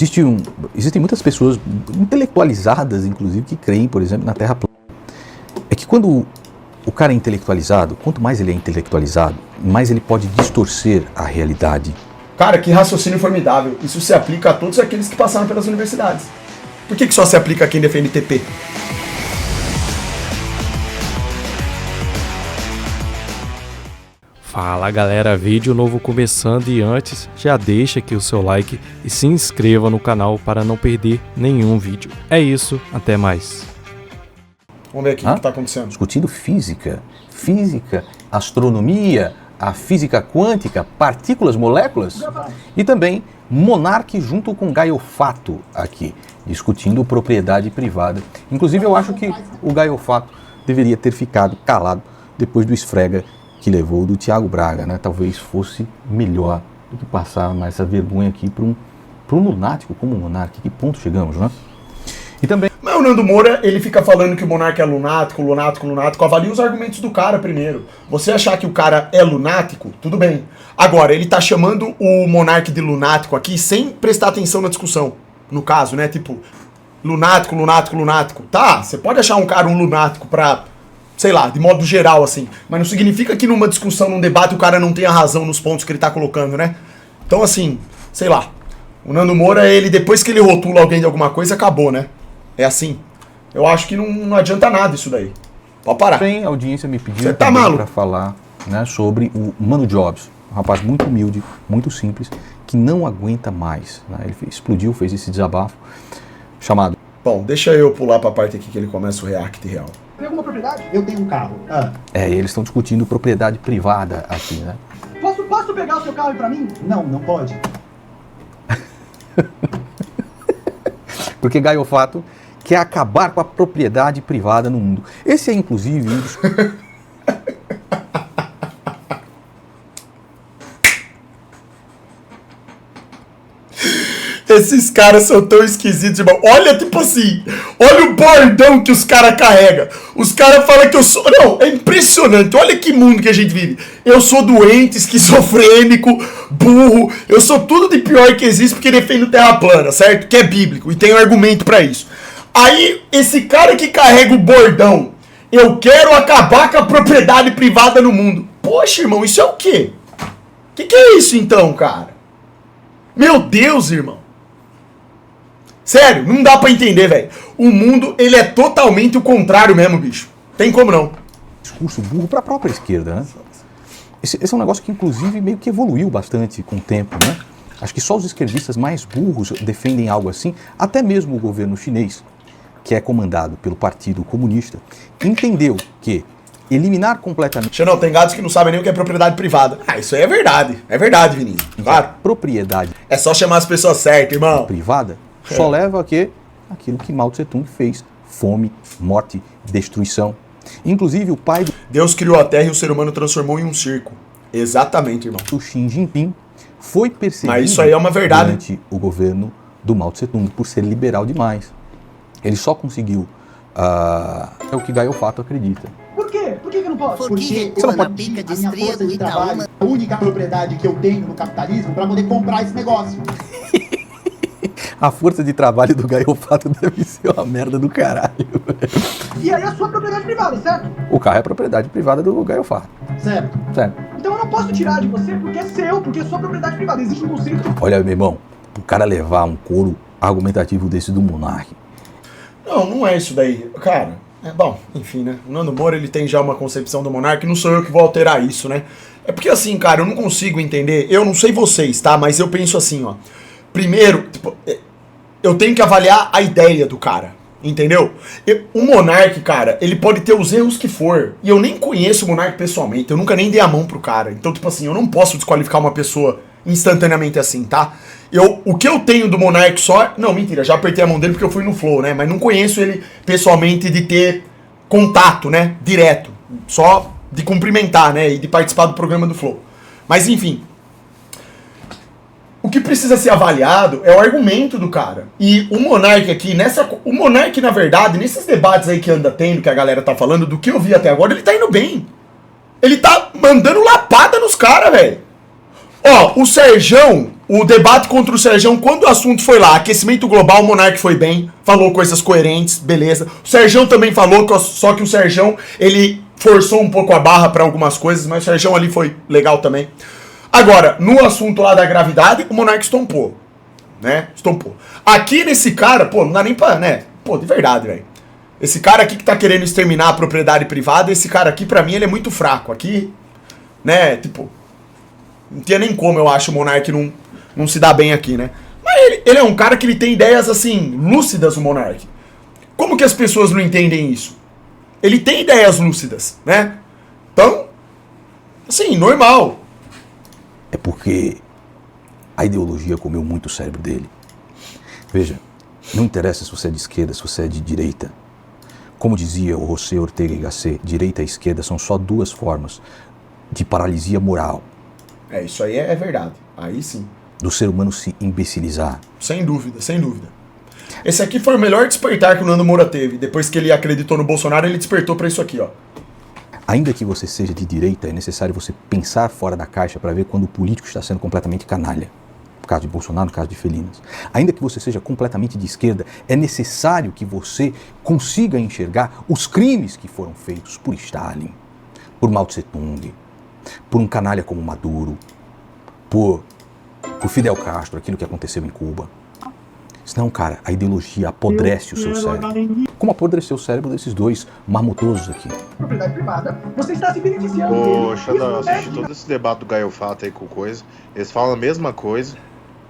Existem muitas pessoas intelectualizadas, inclusive, que creem, por exemplo, na Terra plana. É que quando o cara é intelectualizado, quanto mais ele é intelectualizado, mais ele pode distorcer a realidade. Cara, que raciocínio formidável. Isso se aplica a todos aqueles que passaram pelas universidades. Por que só se aplica a quem defende TP? Fala galera, vídeo novo começando e antes já deixa aqui o seu like e se inscreva no canal para não perder nenhum vídeo. É isso, até mais. Vamos ver aqui o que está acontecendo. Discutindo física, astronomia, a física quântica, partículas, moléculas e também Monark junto com Gaio Fato aqui, discutindo propriedade privada. Inclusive eu acho que o Gaio Fato deveria ter ficado calado depois do esfrega que levou do Thiago Braga, né? Talvez fosse melhor do que passar mais essa vergonha aqui para um lunático como o Monark. Que ponto chegamos, né? E também... Mas o Nando Moura, ele fica falando que o Monark é lunático. Avalie os argumentos do cara primeiro. Você achar que o cara é lunático, tudo bem. Agora, ele tá chamando o Monark de lunático aqui sem prestar atenção na discussão. No caso, né? Tipo, lunático. Tá, você pode achar um cara um lunático pra... sei lá, de modo geral, assim. Mas não significa que numa discussão, num debate, o cara não tenha razão nos pontos que ele tá colocando, né? Então, assim, sei lá. O Nando Moura, ele, depois que ele rotula alguém de alguma coisa, acabou, né? É assim. Eu acho que não adianta nada isso daí. Pode parar. Bem, a audiência me pediu para falar, né, sobre o Mano Jobs. Um rapaz muito humilde, muito simples, que não aguenta mais. Né? Ele explodiu, fez esse desabafo, chamado... Bom, deixa eu pular pra parte aqui que ele começa o react real. Tem alguma propriedade? Eu tenho um carro. E eles estão discutindo propriedade privada aqui, né? Posso pegar o seu carro pra mim? Não, não pode. Porque Gaio Fato quer acabar com a propriedade privada no mundo. Esse é, inclusive, um dos... Esses caras são tão esquisitos, irmão. Olha, tipo assim, olha o bordão que os caras carregam. Os caras falam que eu sou... Não, é impressionante. Olha que mundo que a gente vive. Eu sou doente, esquizofrênico, burro. Eu sou tudo de pior que existe porque defendo terra plana, certo? Que é bíblico e tem um argumento pra isso. Aí, esse cara que carrega o bordão, eu quero acabar com a propriedade privada no mundo. Poxa, irmão, isso é o quê? Que é isso então, cara? Meu Deus, irmão. Sério, não dá pra entender, velho. O mundo, ele é totalmente o contrário mesmo, bicho. Tem como não. Discurso burro pra própria esquerda, né? Esse é um negócio que, inclusive, meio que evoluiu bastante com o tempo, né? Acho que só os esquerdistas mais burros defendem algo assim. Até mesmo o governo chinês, que é comandado pelo Partido Comunista, entendeu que eliminar completamente... Xanão, tem gatos que não sabem nem o que é propriedade privada. Ah, isso aí é verdade. É verdade, Vinícius. Claro. Propriedade... É só chamar as pessoas certas, irmão. ...privada só leva a quê? Aquilo que Mao Tse Tung fez. Fome, morte, destruição. Inclusive o pai do... Deus criou a Terra e o ser humano transformou em um circo. Exatamente, irmão. O Xi Jinping foi perseguido... Mas isso aí é uma verdade. ...durante o governo do Mao Tse Tung por ser liberal demais. Ele só conseguiu... é o que Gaio Fato acredita. Por quê? Por que eu não posso? Porque você não na pode... pica de A minha estria força do de trabalho Itaúna. é a única propriedade que eu tenho no capitalismo para poder comprar esse negócio. A força de trabalho do Gaio Fato deve ser uma merda do caralho. E aí é a sua propriedade privada, certo? O carro é propriedade privada do Gaio Fato. Certo. Certo. Então eu não posso tirar de você porque é seu, porque é sua propriedade privada. Existe um conceito. Olha, meu irmão, o cara levar um couro argumentativo desse do Monark. Não é isso daí. Cara, bom, enfim, né? O Nando Moura, ele tem já uma concepção do monarca e não sou eu que vou alterar isso, né? É porque assim, cara, eu não consigo entender. Eu não sei vocês, tá? Mas eu penso assim, ó. Primeiro, tipo, eu tenho que avaliar a ideia do cara, entendeu? O monarca, cara, ele pode ter os erros que for. E eu nem conheço o monarca pessoalmente. Eu nunca nem dei a mão pro cara. Então, tipo assim, eu não posso desqualificar uma pessoa instantaneamente assim, tá? O que eu tenho do Monark só... Não, mentira, já apertei a mão dele porque eu fui no Flow, né? Mas não conheço ele pessoalmente de ter contato, né? Direto. Só de cumprimentar, né? E de participar do programa do Flow. Mas, enfim. O que precisa ser avaliado é o argumento do cara. E o Monark aqui, o Monark, na verdade, nesses debates aí que anda tendo, que a galera tá falando, do que eu vi até agora, ele tá indo bem. Ele tá mandando lapada nos caras, velho. Ó, o Serjão... O debate contra o Serjão, quando o assunto foi lá, aquecimento global, o Monark foi bem, falou coisas coerentes, beleza. O Serjão também falou, só que o Serjão, ele forçou um pouco a barra pra algumas coisas, mas o Serjão ali foi legal também. Agora, no assunto lá da gravidade, o Monark estompou, né? Estompou. Aqui nesse cara, pô, não dá nem pra, né? Pô, de verdade, velho. Esse cara aqui que tá querendo exterminar a propriedade privada, esse cara aqui, pra mim, ele é muito fraco. Aqui, né, tipo, não tinha nem como, eu acho, o Monark não se dá bem aqui, né? Mas ele é um cara que ele tem ideias, assim, lúcidas, o Monark. Como que as pessoas não entendem isso? Ele tem ideias lúcidas, né? Então, assim, normal. É porque a ideologia comeu muito o cérebro dele. Veja, não interessa se você é de esquerda, se você é de direita. Como dizia o José Ortega y Gasset, direita e esquerda são só duas formas de paralisia moral. É, isso aí é verdade. Aí sim. Do ser humano se imbecilizar. Sem dúvida, sem dúvida. Esse aqui foi o melhor despertar que o Nando Moura teve. Depois que ele acreditou no Bolsonaro, ele despertou pra isso aqui, ó. Ainda que você seja de direita, é necessário você pensar fora da caixa para ver quando o político está sendo completamente canalha. No caso de Bolsonaro, no caso de Felinas. Ainda que você seja completamente de esquerda, é necessário que você consiga enxergar os crimes que foram feitos por Stalin, por Mao Tse Tung, por um canalha como Maduro, por Fidel Castro, aquilo que aconteceu em Cuba. Senão, cara, a ideologia apodrece o seu cérebro. Como apodreceu o cérebro desses dois marmotosos aqui. Propriedade privada. Você está se beneficiando Ô, dele. Xandão, eu Isso assisti é- todo esse debate do Gaio Fato aí com coisa. Eles falam a mesma coisa,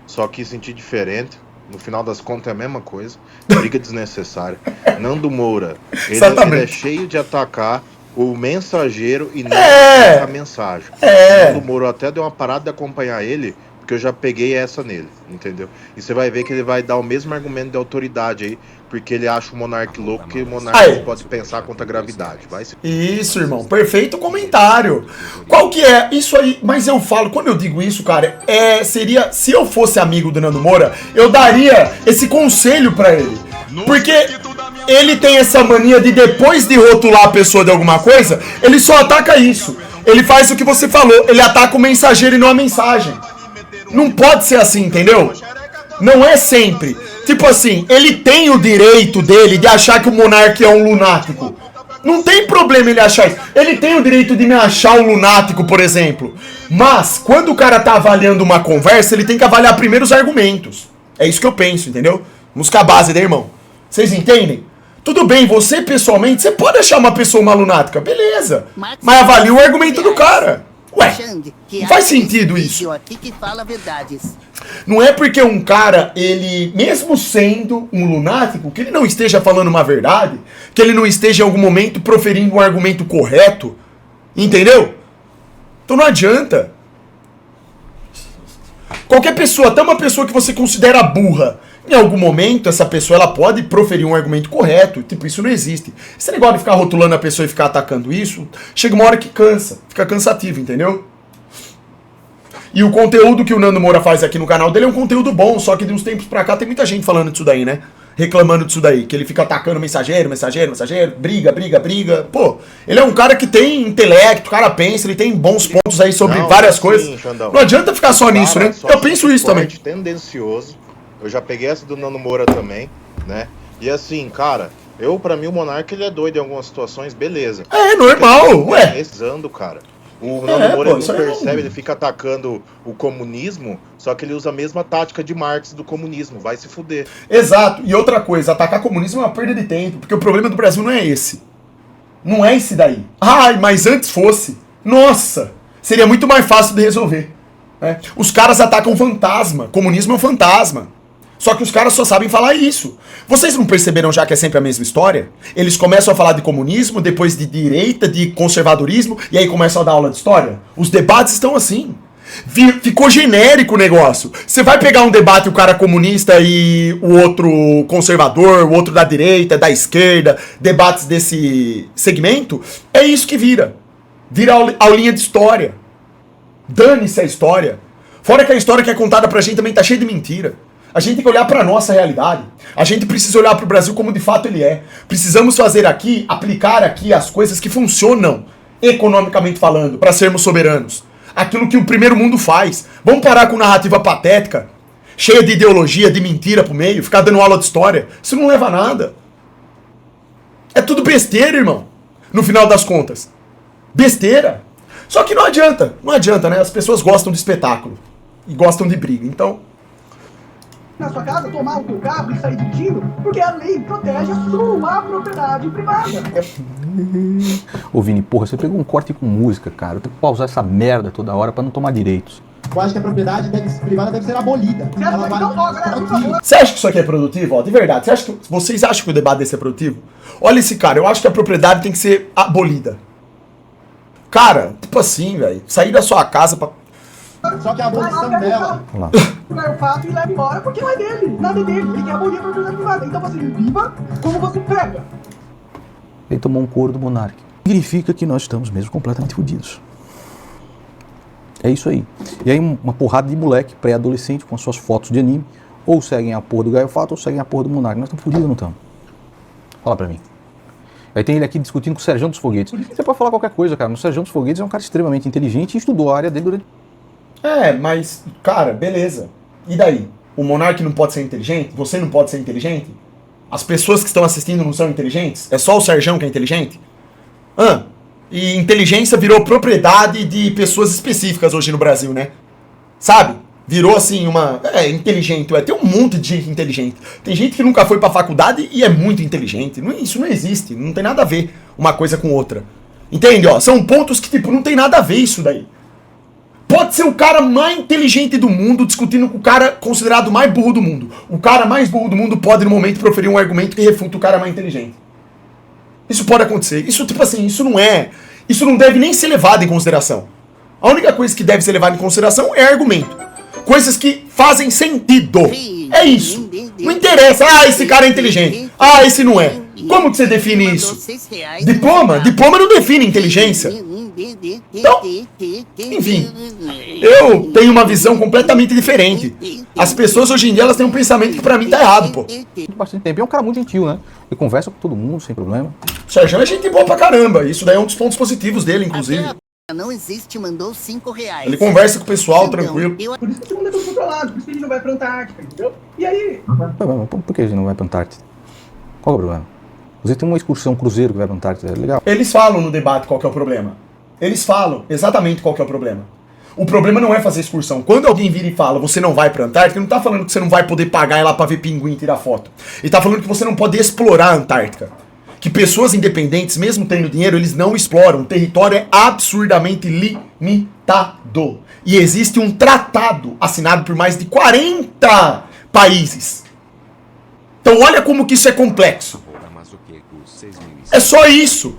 só que em sentido diferente. No final das contas é a mesma coisa. Briga desnecessária. Nando Moura, ele é cheio de atacar o mensageiro e não a mensagem. Nando Moura até deu uma parada de acompanhar ele, porque eu já peguei essa nele, entendeu? E você vai ver que ele vai dar o mesmo argumento de autoridade aí, porque ele acha o Monark louco, que o Monark não pode pensar contra a gravidade. Isso, irmão. Perfeito comentário. Qual que é? Isso aí, mas eu falo, quando eu digo isso, cara, seria, se eu fosse amigo do Nando Moura, eu daria esse conselho pra ele. Porque ele tem essa mania de, depois de rotular a pessoa de alguma coisa, ele só ataca isso. Ele faz o que você falou, ele ataca o mensageiro e não a mensagem. Não pode ser assim, entendeu? Não é sempre. Tipo assim, ele tem o direito dele de achar que o Monark é um lunático. Não tem problema ele achar isso. Ele tem o direito de me achar um lunático, por exemplo. Mas, quando o cara tá avaliando uma conversa, ele tem que avaliar primeiro os argumentos. É isso que eu penso, entendeu? Vamos com a base, né, irmão? Vocês entendem? Tudo bem, você pessoalmente, você pode achar uma pessoa uma lunática, beleza. Mas avalie o argumento do cara. Ué, não faz sentido isso. Não é porque um cara, ele, mesmo sendo um lunático, que ele não esteja falando uma verdade, que ele não esteja em algum momento proferindo um argumento correto, entendeu? Então não adianta. Qualquer pessoa, até uma pessoa que você considera burra, em algum momento essa pessoa ela pode proferir um argumento correto. Tipo, isso não existe. Esse negócio de ficar rotulando a pessoa e ficar atacando isso, chega uma hora que cansa, fica cansativo, entendeu? E o conteúdo que o Nando Moura faz aqui no canal dele é um conteúdo bom, só que de uns tempos pra cá tem muita gente falando disso daí, né? Reclamando disso daí, que ele fica atacando mensageiro, briga. Pô, ele é um cara que tem intelecto, o cara pensa, ele tem bons pontos aí sobre várias coisas. Xandão, não adianta ficar só nisso, né? Eu penso isso também. Tendencioso. Eu já peguei essa do Nando Moura também, né? E assim, cara, pra mim o Monark ele é doido em algumas situações, beleza. É normal, ué. Rezando, cara. O Nando Moura ele não é percebe, ele fica atacando o comunismo, só que ele usa a mesma tática de Marx do comunismo, vai se fuder. Exato. E outra coisa, atacar comunismo é uma perda de tempo, porque o problema do Brasil não é esse. Não é esse daí. Ai, mas antes fosse. Nossa, seria muito mais fácil de resolver. Né? Os caras atacam fantasma. Comunismo é um fantasma. Só que os caras só sabem falar isso. Vocês não perceberam já que é sempre a mesma história? Eles começam a falar de comunismo, depois de direita, de conservadorismo, e aí começam a dar aula de história. Os debates estão assim. Ficou genérico o negócio. Você vai pegar um debate, o cara comunista e o outro conservador, o outro da direita, da esquerda, debates desse segmento, é isso que vira. Vira aulinha de história. Dane-se a história. Fora que a história que é contada pra gente também tá cheia de mentira. A gente tem que olhar para a nossa realidade. A gente precisa olhar para o Brasil como de fato ele é. Precisamos fazer aqui, aplicar aqui as coisas que funcionam, economicamente falando, para sermos soberanos. aquilo que o primeiro mundo faz. Vamos parar com narrativa patética, cheia de ideologia, de mentira pro meio, ficar dando aula de história. Isso não leva a nada. É tudo besteira, irmão. No final das contas. Besteira. Só que não adianta, né? As pessoas gostam de espetáculo e gostam de briga, então... Na sua casa, tomar o teu carro e sair dirigindo, porque a lei protege a sua propriedade privada. Ô Vini, porra, você pegou um corte com música, cara. Eu tenho que pausar essa merda toda hora pra não tomar direitos. Eu acho que a propriedade privada deve ser abolida. Você acha que isso aqui é produtivo? Ó, de verdade, vocês acham que o debate desse é produtivo? Olha esse cara, eu acho que a propriedade tem que ser abolida. Cara, tipo assim, velho, sair da sua casa pra... Só que a abolição dela... O fato e leva embora porque não é dele, nada é dele. Ele quer abolir a propriedade privada. Então você viva como você prega. Ele tomou um couro do Monark. Significa que nós estamos mesmo completamente fodidos. É isso aí. E aí uma porrada de moleque pré-adolescente com as suas fotos de anime, ou seguem a porra do Gaio Fato, ou seguem a porra do Monark. Nós estamos fodidos ou não estamos? Fala pra mim. Aí tem ele aqui discutindo com o Serjão dos Foguetes. Você pode falar qualquer coisa, cara. O Serjão dos Foguetes é um cara extremamente inteligente e estudou a área dele durante... É, mas, cara, beleza. E daí? O Monark não pode ser inteligente? Você não pode ser inteligente? As pessoas que estão assistindo não são inteligentes? É só o Serjão que é inteligente? E inteligência virou propriedade de pessoas específicas hoje no Brasil, né? Sabe? Virou assim uma... inteligente. Tem um monte de gente inteligente. Tem gente que nunca foi pra faculdade e é muito inteligente. Isso não existe. Não tem nada a ver uma coisa com outra. Entende? Ó, são pontos que, tipo, não tem nada a ver isso daí. Pode ser o cara mais inteligente do mundo discutindo com o cara considerado mais burro do mundo. O cara mais burro do mundo pode, no momento, proferir um argumento que refuta o cara mais inteligente. Isso pode acontecer. Isso, tipo assim, isso não deve nem ser levado em consideração. A única coisa que deve ser levada em consideração é argumento. Coisas que fazem sentido. É isso. Não interessa. Esse cara é inteligente. Esse não é. Como que você define isso? Diploma? Diploma não define inteligência. Então, enfim, eu tenho uma visão completamente diferente. As pessoas hoje em dia, elas têm um pensamento que pra mim tá errado, pô. Bastante tempo. E é um cara muito gentil, né? Ele conversa com todo mundo, sem problema. O Serjão é gente boa pra caramba. Isso daí é um dos pontos positivos dele, inclusive. Não existe, mandou R$5. Ele conversa com o pessoal, tranquilo. Por isso que o mundo é tudo controlado, por isso que a gente não vai pra Antártica, entendeu? E aí? Por que a gente não vai pra Antártida? Qual é o problema? Você tem uma excursão cruzeiro que vai pra Antártida, é legal. Eles falam no debate qual que é o problema. Eles falam exatamente qual que é o problema. O problema não é fazer excursão. Quando alguém vira e fala, você não vai pra Antártica, ele não tá falando que você não vai poder pagar ir lá pra ver pinguim e tirar foto. Ele tá falando que você não pode explorar a Antártica. Que pessoas independentes, mesmo tendo dinheiro, eles não exploram. O território é absurdamente limitado. E existe um tratado assinado por mais de 40 países. Então olha como que isso é complexo. É só isso.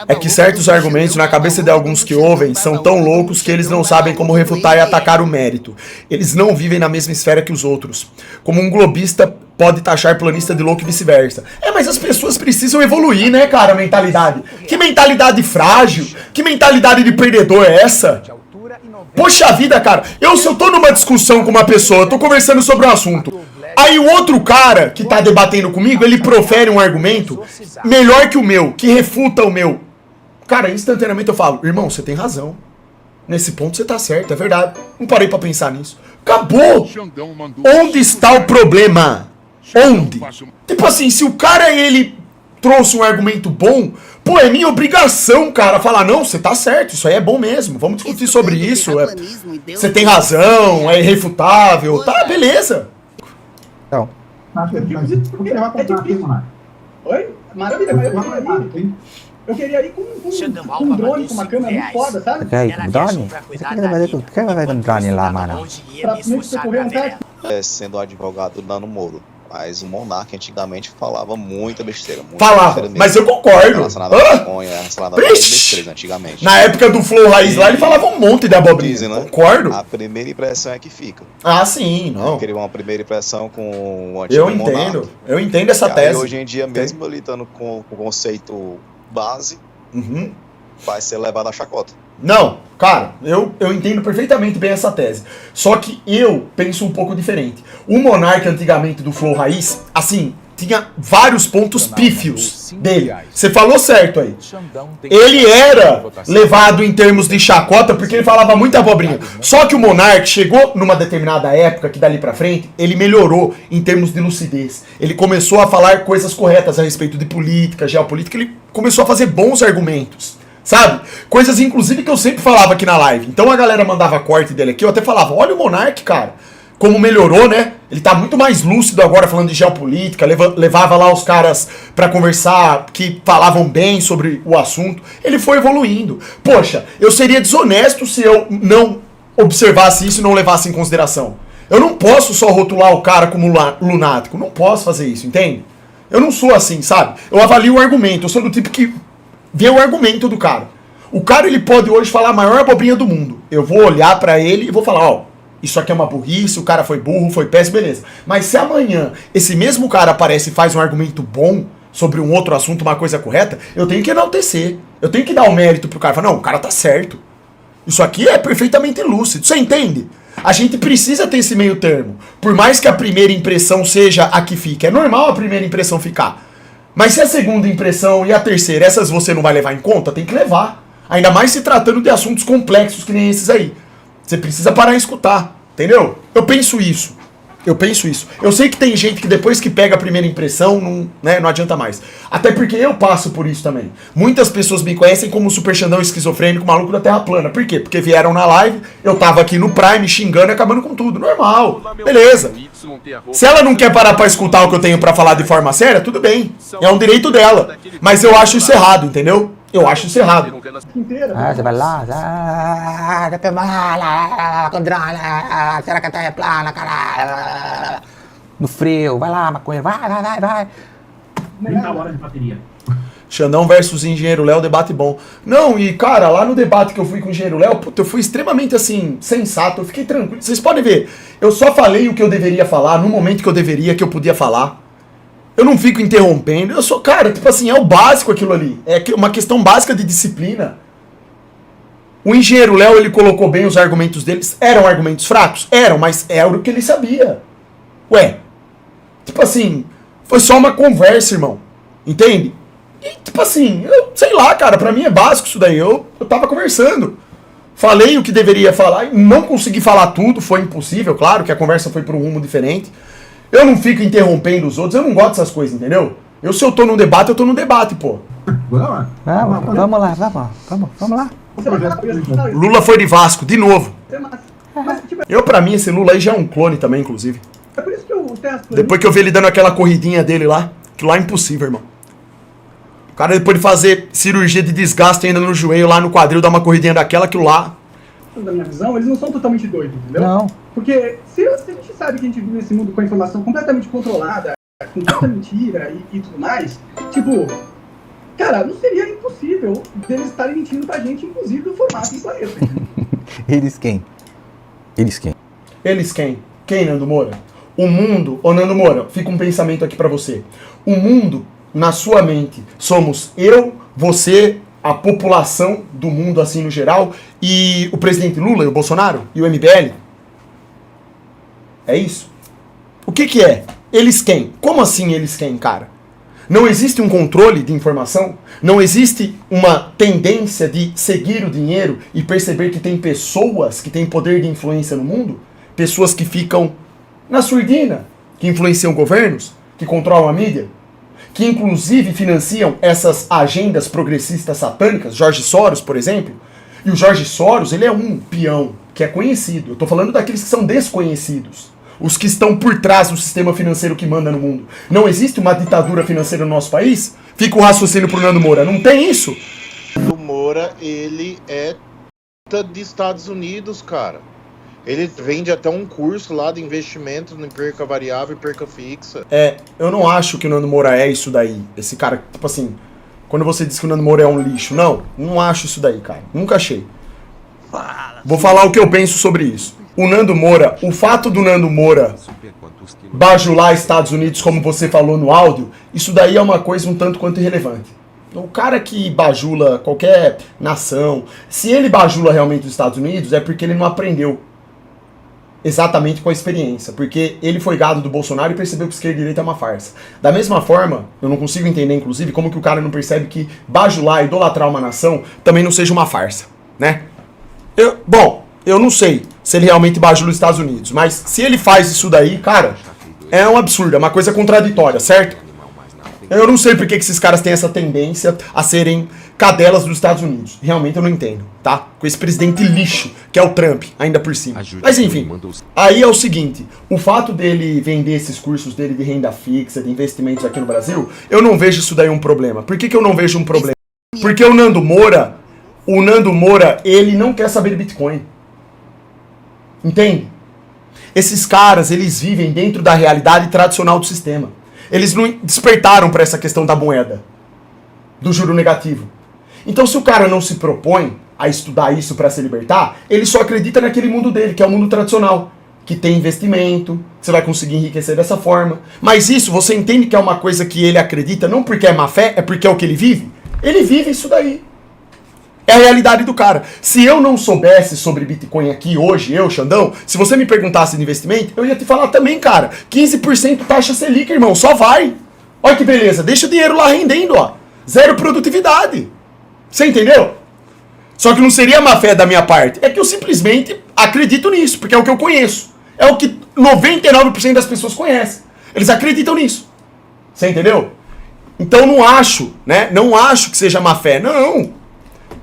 É que certos argumentos na cabeça de alguns que ouvem são tão loucos que eles não sabem como refutar e atacar o mérito. Eles não vivem na mesma esfera que os outros. Como um globista pode taxar planista de louco e vice-versa. Mas as pessoas precisam evoluir, né, cara, a mentalidade. Que mentalidade frágil, que mentalidade de perdedor é essa? Poxa vida, cara, se eu tô numa discussão com uma pessoa, eu tô conversando sobre um assunto, aí o outro cara que tá debatendo comigo, ele profere um argumento melhor que o meu, que refuta o meu. Cara, instantaneamente eu falo, irmão, você tem razão. Nesse ponto você tá certo, é verdade. Não parei pra pensar nisso. Acabou! Onde está o problema? Onde? Tipo assim, se o cara, ele trouxe um argumento bom, pô, é minha obrigação, cara, falar, não, você tá certo, isso aí é bom mesmo, vamos discutir sobre isso, você tem razão, é irrefutável, tá, beleza. Então. É difícil. Oi? Maravilha, mas eu queria ir com um drone, com uma câmera muito foda, sabe? Quer ir com drone? Quem vai com drone lá, mano? Pra meio que percorrer um teste. Sendo advogado do Nano Moro. Mas o Monark antigamente falava muita besteira. Falava, mas eu concordo. Relacionada a maconha, relacionada a besteiras antigamente. Na época do Flow Raiz lá, ele falava um monte de abobrinha. Dizem, né? Concordo. A primeira impressão é que fica. Sim, não. Queria uma primeira impressão com o antigo Monark. Eu entendo essa tese. Hoje em dia, mesmo ele estando com o conceito base, vai ser levado à chacota. Não, cara, eu entendo perfeitamente bem essa tese. Só que eu penso um pouco diferente. O Monark antigamente do Flow Raiz, assim, tinha vários pontos pífios dele. Você falou certo aí. Ele era levado em termos de chacota porque ele falava muita abobrinha. Só que o Monark chegou numa determinada época que dali pra frente, ele melhorou em termos de lucidez. Ele começou a falar coisas corretas a respeito de política, geopolítica, ele começou a fazer bons argumentos. Sabe? Coisas, inclusive, que eu sempre falava aqui na live. Então a galera mandava corte dele aqui, eu até falava, olha o Monark, cara, como melhorou, né? Ele tá muito mais lúcido agora falando de geopolítica, levava lá os caras pra conversar, que falavam bem sobre o assunto. Ele foi evoluindo. Poxa, eu seria desonesto se eu não observasse isso e não levasse em consideração. Eu não posso só rotular o cara como lunático, não posso fazer isso, entende? Eu não sou assim, sabe? Eu avalio o argumento, eu sou do tipo que vê o argumento do cara. O cara, ele pode hoje falar a maior abobrinha do mundo. Eu vou olhar pra ele e vou falar, ó, isso aqui é uma burrice, o cara foi burro, foi péssimo, beleza. Mas se amanhã esse mesmo cara aparece e faz um argumento bom sobre um outro assunto, uma coisa correta, eu tenho que enaltecer. Eu tenho que dar o mérito pro cara. Falar, não, o cara tá certo. Isso aqui é perfeitamente lúcido. Você entende? A gente precisa ter esse meio termo. Por mais que a primeira impressão seja a que fica. É normal a primeira impressão ficar. Mas se a segunda impressão e a terceira, essas você não vai levar em conta, tem que levar. Ainda mais se tratando de assuntos complexos que nem esses aí. Você precisa parar e escutar, entendeu? Eu penso isso. Eu sei que tem gente que depois que pega a primeira impressão, não adianta mais. Até porque eu passo por isso também. Muitas pessoas me conhecem como super Xandão esquizofrênico, maluco da terra plana. Por quê? Porque vieram na live, eu tava aqui no Prime xingando e acabando com tudo. Normal, beleza. Se ela não quer parar pra escutar o que eu tenho pra falar de forma séria, tudo bem. É um direito dela. Mas eu acho isso errado, entendeu? Eu acho isso errado. Você vai lá, será que a terra é plana, caralho? No frio, vai lá, maconha, vai. Muita hora de bateria. Xandão versus Engenheiro Léo, debate bom. Não, e cara, lá no debate que eu fui com o Engenheiro Léo, eu fui extremamente assim, sensato, eu fiquei tranquilo. Vocês podem ver, eu só falei o que eu deveria falar, no momento que eu podia falar. Eu não fico interrompendo, eu sou, cara, tipo assim, é o básico aquilo ali. É uma questão básica de disciplina. O Engenheiro Léo, ele colocou bem os argumentos deles. Eram argumentos fracos? Eram, mas era o que ele sabia. Ué, tipo assim, foi só uma conversa, irmão. Entende? E tipo assim, eu sei lá, cara, pra mim é básico isso daí. Eu tava conversando. Falei o que deveria falar, não consegui falar tudo, foi impossível, claro que a conversa foi por um rumo diferente. Eu não fico interrompendo os outros, eu não gosto dessas coisas, entendeu? Se eu tô num debate, eu tô num debate, pô. Vamos lá. Lula foi de Vasco, de novo. Pra mim, esse Lula aí já é um clone também, inclusive. É por isso que eu testo. Depois que eu vi ele dando aquela corridinha dele lá, aquilo lá é impossível, irmão. O cara, depois de fazer cirurgia de desgaste ainda no joelho, lá no quadril, dar uma corridinha daquela, aquilo lá. Da minha visão, eles não são totalmente doidos, entendeu? Não. Porque se a gente sabe que a gente vive nesse mundo com a informação completamente controlada, com tanta mentira e tudo mais, tipo, cara, não seria impossível deles estarem mentindo pra gente, inclusive, do formato do planeta. Eles quem? Eles quem? Quem, Nando Moura? O mundo, ô Nando Moura, fica um pensamento aqui pra você. O mundo, na sua mente, somos eu, você, a população do mundo assim no geral, e o presidente Lula, e o Bolsonaro, e o MBL? É isso? O que é? Eles quem? Como assim eles quem, cara? Não existe um controle de informação? Não existe uma tendência de seguir o dinheiro e perceber que tem pessoas que têm poder de influência no mundo? Pessoas que ficam na surdina, que influenciam governos, que controlam a mídia, que inclusive financiam essas agendas progressistas satânicas, Jorge Soros, por exemplo. E o Jorge Soros, ele é um peão que é conhecido. Eu tô falando daqueles que são desconhecidos. Os que estão por trás do sistema financeiro que manda no mundo. Não existe uma ditadura financeira no nosso país? Fica o raciocínio pro Nando Moura. Não tem isso? O Moura, ele é de Estados Unidos, cara. Ele vende até um curso lá de investimento em perca variável e perca fixa. Eu não acho que o Nando Moura é isso daí. Esse cara, tipo assim, quando você diz que o Nando Moura é um lixo. Não acho isso daí, cara. Nunca achei. Vou falar o que eu penso sobre isso. O Nando Moura, o fato do Nando Moura bajular Estados Unidos, como você falou no áudio, isso daí é uma coisa um tanto quanto irrelevante. O cara que bajula qualquer nação, se ele bajula realmente os Estados Unidos, é porque ele não aprendeu. exatamente com a experiência, porque ele foi gado do Bolsonaro e percebeu que esquerda e direita é uma farsa. Da mesma forma, eu não consigo entender, inclusive, como que o cara não percebe que bajular, idolatrar uma nação também não seja uma farsa, né? Eu não sei se ele realmente bajula os Estados Unidos, mas se ele faz isso daí, cara, é um absurdo, é uma coisa contraditória, certo? Eu não sei por que esses caras têm essa tendência a serem cadelas dos Estados Unidos. Realmente eu não entendo, tá? Com esse presidente lixo, que é o Trump, ainda por cima. Mas enfim, aí é o seguinte, o fato dele vender esses cursos dele de renda fixa, de investimentos aqui no Brasil, eu não vejo isso daí um problema. Por que eu não vejo um problema? Porque o Nando Moura, ele não quer saber de Bitcoin. Entende? Esses caras, eles vivem dentro da realidade tradicional do sistema. Eles não despertaram para essa questão da moeda, do juro negativo. Então, se o cara não se propõe a estudar isso para se libertar, ele só acredita naquele mundo dele, que é o mundo tradicional, que tem investimento, você vai conseguir enriquecer dessa forma. Mas isso, você entende que é uma coisa que ele acredita, não porque é má fé, é porque é o que ele vive? Ele vive isso daí. É a realidade do cara. Se eu não soubesse sobre Bitcoin aqui hoje, eu, Xandão, se você me perguntasse de investimento, eu ia te falar também, cara. 15% taxa Selic, irmão, só vai. Olha que beleza, deixa o dinheiro lá rendendo, ó. Zero produtividade. Você entendeu? Só que não seria má fé da minha parte. É que eu simplesmente acredito nisso, porque é o que eu conheço. É o que 99% das pessoas conhecem. Eles acreditam nisso. Você entendeu? Então não acho, né? Não acho que seja má fé, não.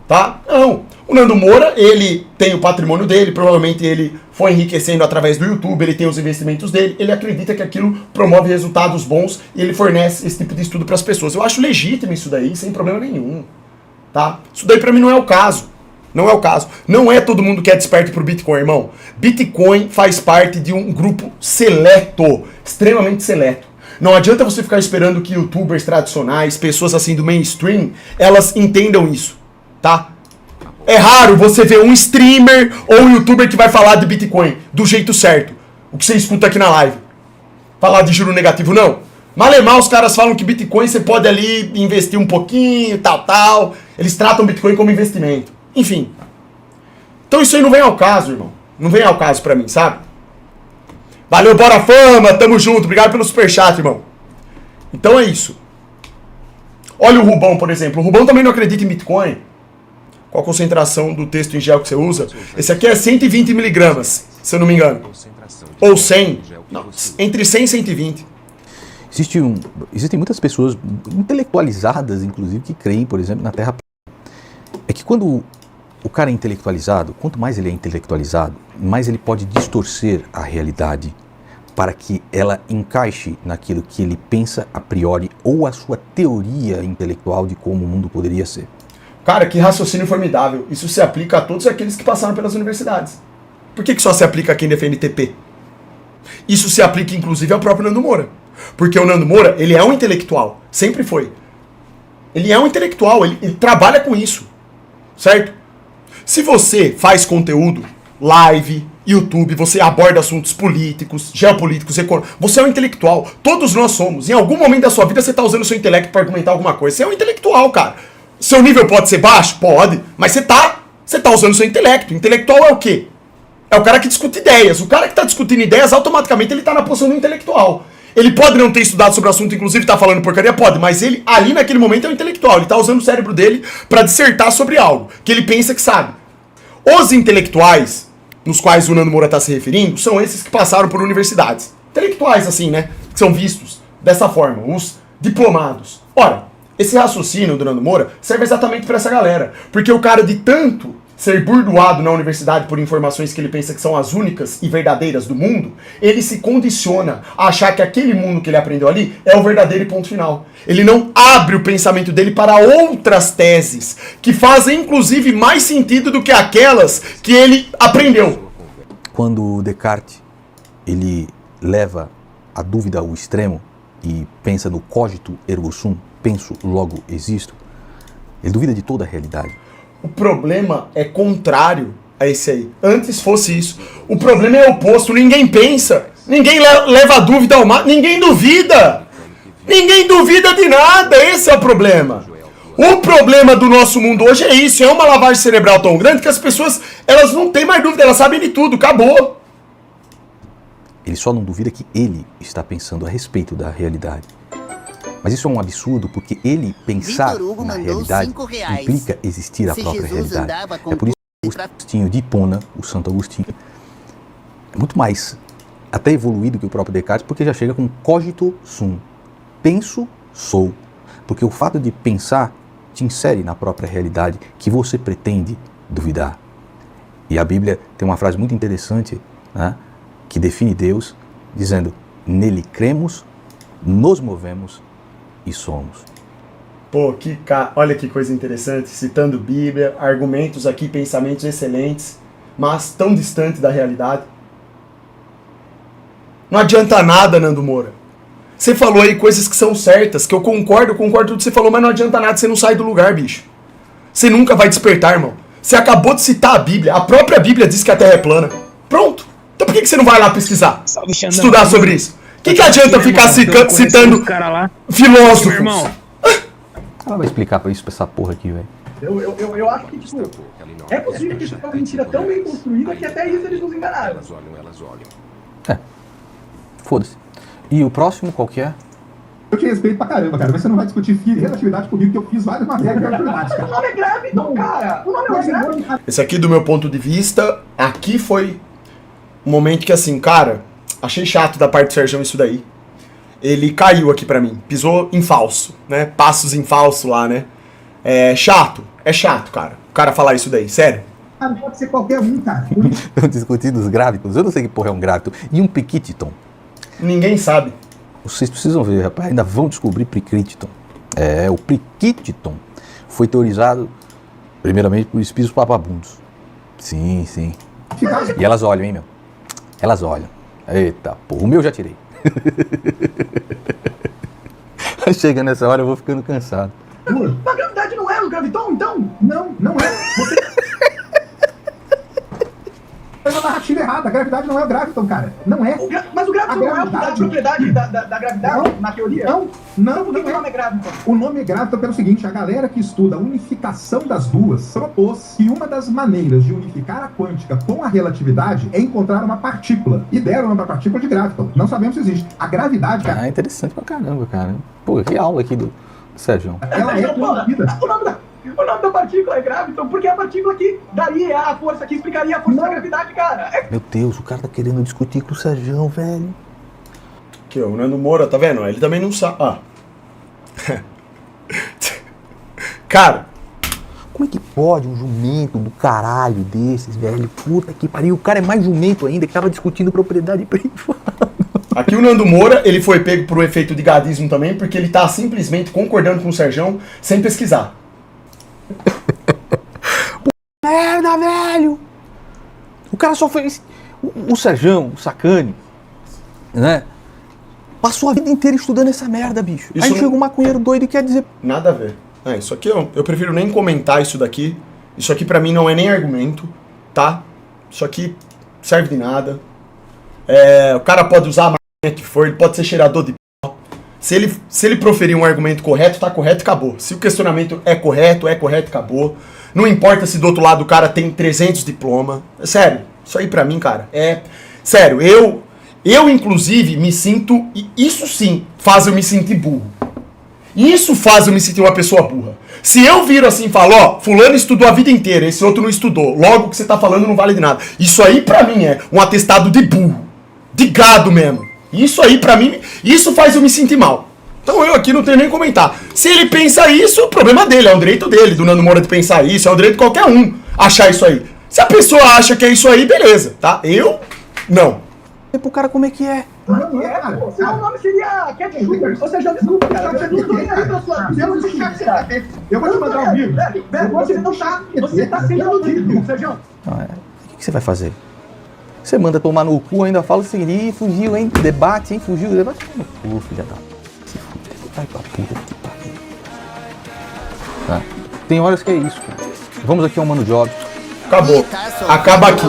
Tá? Não. O Nando Moura, ele tem o patrimônio dele, provavelmente ele foi enriquecendo através do YouTube, ele tem os investimentos dele, ele acredita que aquilo promove resultados bons e ele fornece esse tipo de estudo para as pessoas. Eu acho legítimo isso daí, sem problema nenhum. Tá? Isso daí pra mim não é o caso. Não é o caso. Não é todo mundo que é desperto pro Bitcoin, irmão. Bitcoin faz parte de um grupo seleto, extremamente seleto. Não adianta você ficar esperando que youtubers tradicionais, pessoas assim do mainstream, elas entendam isso. Tá? É raro você ver um streamer ou um youtuber que vai falar de Bitcoin do jeito certo. O que você escuta aqui na live. Falar de juro negativo, não. Malemar, os caras falam que Bitcoin você pode ali investir um pouquinho, tal. Eles tratam Bitcoin como investimento. Enfim. Então isso aí não vem ao caso, irmão. Não vem ao caso pra mim, sabe? Valeu, bora fama, tamo junto. Obrigado pelo superchat, irmão. Então é isso. Olha o Rubão, por exemplo. O Rubão também não acredita em Bitcoin. Qual a concentração do texto em gel que você usa? Esse aqui é 120 miligramas, se eu não me engano. Ou 100. Não, entre 100 e 120. Existem muitas pessoas intelectualizadas, inclusive, que creem, por exemplo, na Terra plana. É que quando o cara é intelectualizado, quanto mais ele é intelectualizado, mais ele pode distorcer a realidade para que ela encaixe naquilo que ele pensa a priori ou a sua teoria intelectual de como o mundo poderia ser. Cara, que raciocínio formidável. Isso se aplica a todos aqueles que passaram pelas universidades. Por que só se aplica a quem defende TP? Isso se aplica, inclusive, ao próprio Nando Moura. Porque o Nando Moura, ele é um intelectual. Sempre foi. Ele é um intelectual, ele trabalha com isso. Certo? Se você faz conteúdo, live, YouTube, você aborda assuntos políticos, geopolíticos, econômicos, você é um intelectual. Todos nós somos. Em algum momento da sua vida você está usando o seu intelecto para argumentar alguma coisa. Você é um intelectual, cara. Seu nível pode ser baixo? Pode. Mas você tá usando o seu intelecto. Intelectual é o quê? É o cara que discute ideias. O cara que está discutindo ideias, automaticamente ele está na posição do intelectual. Ele pode não ter estudado sobre o assunto, inclusive tá falando porcaria, pode, mas ele, ali naquele momento, é um intelectual. Ele tá usando o cérebro dele para dissertar sobre algo que ele pensa que sabe. Os intelectuais, nos quais o Nando Moura está se referindo, são esses que passaram por universidades. Intelectuais, assim, né? Que são vistos dessa forma, os diplomados. Ora, esse raciocínio do Nando Moura serve exatamente para essa galera. Porque o cara, de tanto ser burdoado na universidade por informações que ele pensa que são as únicas e verdadeiras do mundo, ele se condiciona a achar que aquele mundo que ele aprendeu ali é o verdadeiro e ponto final. Ele não abre o pensamento dele para outras teses, que fazem inclusive mais sentido do que aquelas que ele aprendeu. Quando Descartes ele leva a dúvida ao extremo e pensa no cogito ergo sum, penso, logo existo, ele duvida de toda a realidade. O problema é contrário a esse aí. Antes fosse isso. O problema é oposto. Ninguém pensa. Ninguém leva a dúvida ao mar. Ninguém duvida. Ninguém duvida de nada. Esse é o problema. O problema do nosso mundo hoje é isso. É uma lavagem cerebral tão grande que as pessoas, elas não têm mais dúvida. Elas sabem de tudo. Acabou. Ele só não duvida que ele está pensando a respeito da realidade. Mas isso é um absurdo, porque ele pensar Vitor Hugo na mandou realidade R$5. implica existir a Se própria Jesus realidade. andava com É por isso que o Agostinho de Hipona, o Santo Agostinho, é muito mais até evoluído que o próprio Descartes, porque já chega com cogito sum. Penso, sou. Porque o fato de pensar te insere na própria realidade que você pretende duvidar. E a Bíblia tem uma frase muito interessante, né, que define Deus, dizendo: nele cremos, nos movemos e somos. Pô, olha que coisa interessante, citando Bíblia, argumentos aqui, pensamentos excelentes, mas tão distante da realidade. Não adianta nada, Nando Moura. Você falou aí coisas que são certas, que eu concordo com tudo que você falou, mas não adianta nada, você não sai do lugar, bicho. Você nunca vai despertar, irmão. Você acabou de citar a Bíblia, a própria Bíblia diz que a Terra é plana. Pronto. Então por que você não vai lá pesquisar? Estudar sobre isso? O que adianta ficar citando filósofos? Ela vai explicar isso pra essa porra aqui, velho. Eu acho que, tipo, é possível que isso foi uma mentira tão bem construída que até isso eles nos enganaram. Foda-se. E o próximo qual que é? Eu te respeito pra caramba, cara, mas você não vai discutir relatividade comigo, que eu fiz várias matérias de relatividade, O cara. nome é Graviton, cara. O nome é Graviton. Esse aqui, do meu ponto de vista, aqui foi um momento que, assim, cara, achei chato da parte do Serjão isso daí. Ele caiu aqui pra mim, pisou em falso, né? Passos em falso lá, né? É chato, cara. O cara falar isso daí, sério. Cara, pode ser qualquer um, cara. Estão discutindo os grávitos. Eu não sei que porra é um grávito. E um Piquititon. Ninguém sabe. Vocês precisam ver, rapaz, ainda vão descobrir Priquititon. O Priquititon foi teorizado primeiramente por espíritos papabundos. Sim. E elas olham, hein, meu? Elas olham. Eita, porra, o meu já tirei. Chega nessa hora eu vou ficando cansado. A gravidade não é o Graviton, então? Não é. É uma narrativa errada, a gravidade não é o Graviton, cara. Não é. Mas o Graviton não é a propriedade da gravidade, na teoria? Não, Por que o nome é Graviton? O nome é Graviton pelo seguinte: a galera que estuda a unificação das duas propôs que uma das maneiras de unificar a quântica com a relatividade é encontrar uma partícula. E deram uma partícula de Graviton. Não sabemos se existe. A gravidade, cara... É interessante pra caramba, cara. Pô, que aula aqui do Sérgio. Ela é conhecida. O nome da partícula é Graviton, porque é a partícula que daria a força, que explicaria a força da gravidade, cara. Meu Deus, o cara tá querendo discutir com o Sérgio, velho. Aqui, ó, o Nando Moura, tá vendo? Ele também não sabe. Cara, como é que pode um jumento do caralho desses, velho? Puta que pariu. O cara é mais jumento ainda, que tava discutindo propriedade privada. Aqui o Nando Moura, ele foi pego por um efeito de gadismo também, porque ele tá simplesmente concordando com o Serjão sem pesquisar. Merda, velho! O cara só fez... O Serjão, o Sacani, né? Passou a vida inteira estudando essa merda, bicho. Isso Aí não... chega um maconheiro doido e quer dizer... Nada a ver. Isso aqui eu prefiro nem comentar isso daqui. Isso aqui pra mim não é nem argumento, tá? Isso aqui serve de nada. O cara pode usar a máquina que for, ele pode ser cheirador de p***. Se ele proferir um argumento correto, tá correto e acabou. Se o questionamento é correto e acabou. Não importa se do outro lado o cara tem 300 diplomas. Sério, isso aí pra mim, cara, sério, eu inclusive me sinto... Isso sim faz eu me sentir burro. Isso faz eu me sentir uma pessoa burra. Se eu viro assim e falo, ó, fulano estudou a vida inteira, esse outro não estudou, logo o que você tá falando não vale de nada. Isso aí pra mim é um atestado de burro. De gado mesmo. Isso aí pra mim, isso faz eu me sentir mal. Então eu aqui não tenho nem que comentar. Se ele pensa isso, o problema dele, é o direito dele, do Nando Moura de pensar isso, é o direito de qualquer um achar isso aí. Se a pessoa acha que é isso aí, beleza, tá? Eu, não. E pro cara como é que é? Não é, cara. Senão o nome seria Cat Sugar. Ou seja, desculpa, cara. Eu vou te mandar um vídeo. Você tá sendo iludido, Sérgio. O que você vai fazer? Você manda tomar no cu, ainda fala o seguinte, fugiu, hein? Debate, hein? Fugiu, debate. No cu, filha da... Se fuder, vai pra puta que pariu. Tá? Tem horas que é isso, cara. Vamos aqui ao Mano Job. Acabou. Acaba aqui.